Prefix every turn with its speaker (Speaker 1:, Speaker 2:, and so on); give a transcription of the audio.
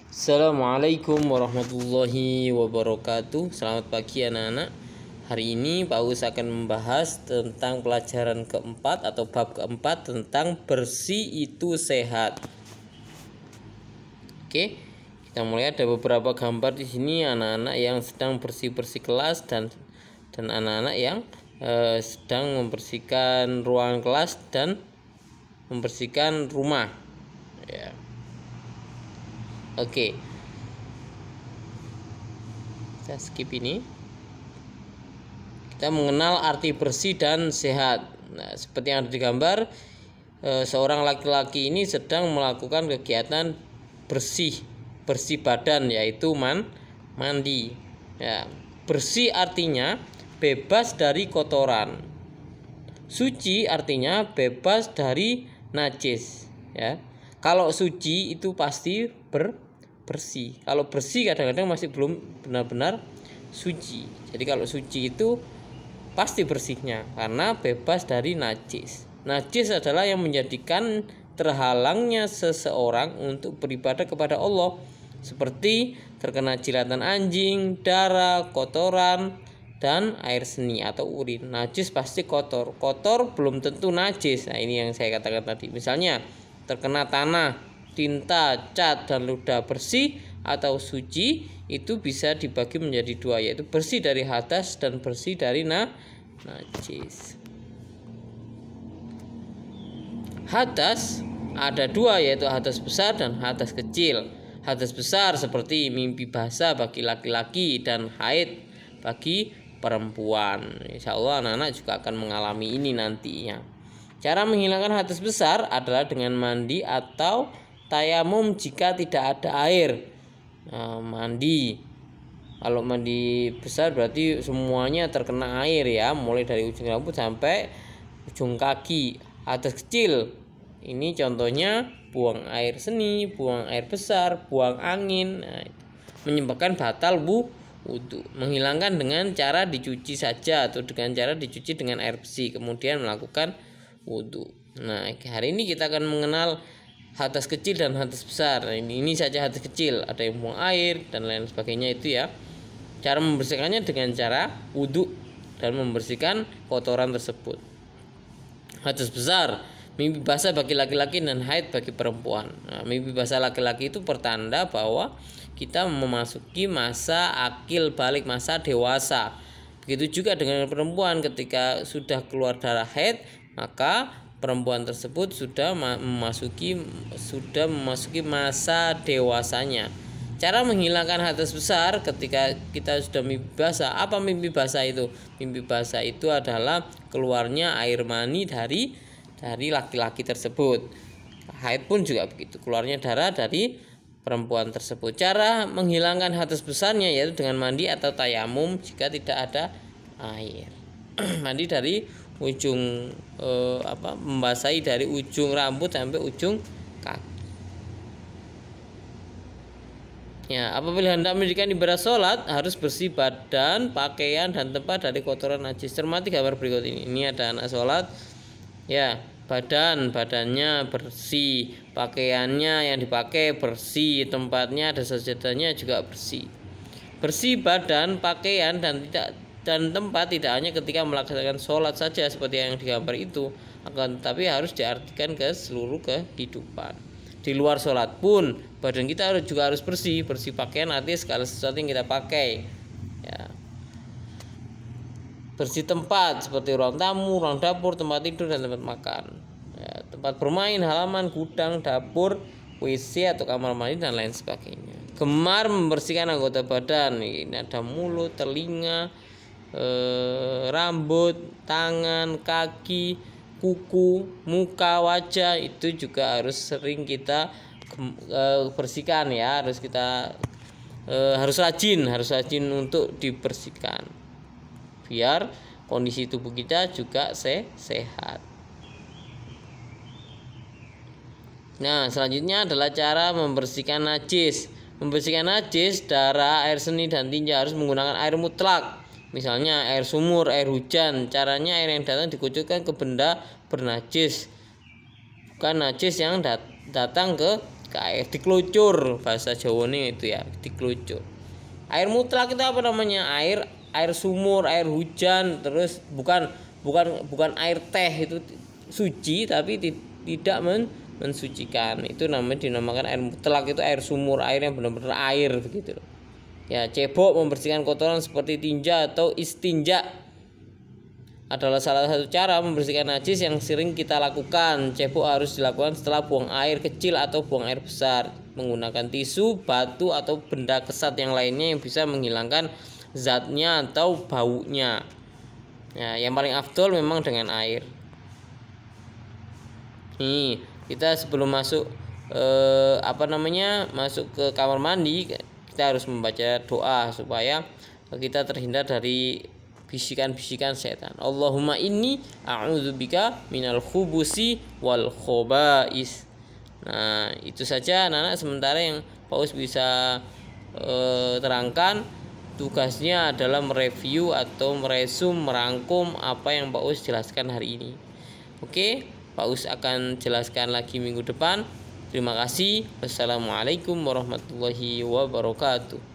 Speaker 1: Assalamualaikum warahmatullahi wabarakatuh. Selamat pagi anak-anak. Hari ini Pak Us akan membahas tentang pelajaran keempat atau bab keempat tentang bersih itu sehat. Oke, kita mulai. Ada beberapa gambar di sini anak-anak yang sedang bersih-bersih kelas dan anak-anak yang sedang membersihkan ruangan kelas dan membersihkan rumah. Ya. Oke, kita skip ini. Kita mengenal arti bersih dan sehat. Nah, seperti yang ada di gambar, seorang laki-laki ini sedang melakukan kegiatan bersih badan, yaitu mandi. Ya, bersih artinya bebas dari kotoran. Suci artinya bebas dari najis. Ya, kalau suci itu pasti bersih. Kalau bersih kadang-kadang masih belum benar-benar suci. Jadi kalau suci itu pasti bersihnya karena bebas dari najis. Najis adalah yang menjadikan terhalangnya seseorang untuk beribadah kepada Allah, seperti terkena jilatan anjing, darah, kotoran, dan air seni atau urin. Najis pasti kotor. Kotor belum tentu najis. Nah, ini yang saya katakan tadi. Misalnya terkena tanah, tinta, cat, dan ludah. Bersih atau suci itu bisa dibagi menjadi dua, yaitu bersih dari hadas dan bersih dari najis. Hadas ada dua, yaitu hadas besar dan hadas kecil. Hadas besar seperti mimpi basah bagi laki-laki dan haid bagi perempuan. Insya Allah anak-anak juga akan mengalami ini nantinya. Cara menghilangkan hadas besar adalah dengan mandi atau tayamum jika tidak ada air. Nah, mandi. Kalau mandi besar berarti semuanya terkena air ya, mulai dari ujung rambut sampai ujung kaki. Hadas kecil ini contohnya buang air seni, buang air besar, buang angin. Nah, menyebabkan batal wudu. Menghilangkan dengan cara dicuci saja atau dengan cara dicuci dengan air bersih kemudian melakukan wudu. Nah, hari ini kita akan mengenal hadas kecil dan hadas besar. Nah, ini saja hadas kecil, ada yang buang air dan lain sebagainya itu ya. Cara membersihkannya dengan cara wudu dan membersihkan kotoran tersebut. Hadas besar, mimpi basah bagi laki-laki dan haid bagi perempuan. Nah, mimpi basah laki-laki itu pertanda bahwa kita memasuki masa akil balik, masa dewasa. Begitu juga dengan perempuan, ketika sudah keluar darah haid, maka perempuan tersebut sudah memasuki masa dewasanya. Cara menghilangkan hadas besar ketika kita sudah mimpi basah. Apa mimpi basah itu? Mimpi basah itu adalah keluarnya air mani dari laki-laki tersebut. Haid pun juga begitu, keluarnya darah dari perempuan tersebut. Cara menghilangkan hadas besarnya yaitu dengan mandi atau tayamum jika tidak ada air. Mandi dari ujung membasahi dari ujung rambut sampai ujung kaki. Ya, apabila hendak mendirikan ibadah sholat harus bersih badan, pakaian, dan tempat dari kotoran najis. Cermati gambar berikut ini. Ini ada anak sholat. Ya, badannya bersih, pakaiannya yang dipakai bersih, tempatnya ada sajadahnya juga bersih. Bersih badan, pakaian, dan tempat tidak hanya ketika melaksanakan sholat saja seperti yang digambar itu, akan tetapi harus diartikan ke seluruh kehidupan. Di luar sholat pun badan kita juga harus bersih pakaian artinya segala sesuatu yang kita pakai. Ya. Bersih tempat seperti ruang tamu, ruang dapur, tempat tidur, dan tempat makan. Ya, tempat bermain, halaman, gudang, dapur, WC atau kamar mandi dan lain sebagainya. Gemar membersihkan anggota badan. Ini ada mulut, telinga, rambut, tangan, kaki, kuku, muka, wajah, itu juga harus sering kita bersihkan ya. Harus rajin untuk dibersihkan biar kondisi tubuh kita juga sehat. Nah, selanjutnya adalah cara membersihkan najis. Membersihkan najis, darah, air seni, dan tinja harus menggunakan air mutlak. Misalnya air sumur, air hujan. Caranya air yang datang dikucurkan ke benda bernajis, bukan najis yang datang ke ke air, dikelucur bahasa Jawane itu ya, dikelucur. Air mutlak itu apa namanya? Air sumur, air hujan, terus bukan air teh itu suci tapi tidak mensucikan. Itu namanya dinamakan air mutlak, itu air sumur, air yang benar-benar air begitu loh. Ya, cebok membersihkan kotoran seperti tinja atau istinja adalah salah satu cara membersihkan najis yang sering kita lakukan. Cebok harus dilakukan setelah buang air kecil atau buang air besar, menggunakan tisu, batu atau benda kesat yang lainnya yang bisa menghilangkan zatnya atau baunya. Ya, yang paling afdol memang dengan air. Nih, kita sebelum masuk masuk ke kamar mandi, kita harus membaca doa supaya kita terhindar dari bisikan-bisikan setan. Allahumma inni a'udzubika minal khubusi wal khobais. Nah, itu saja anak-anak sementara yang Pak Us bisa terangkan. Tugasnya adalah mereview atau meresum, merangkum apa yang Pak Us jelaskan hari ini. Oke, Pak Us akan jelaskan lagi minggu depan. Terima kasih. Wassalamualaikum warahmatullahi wabarakatuh.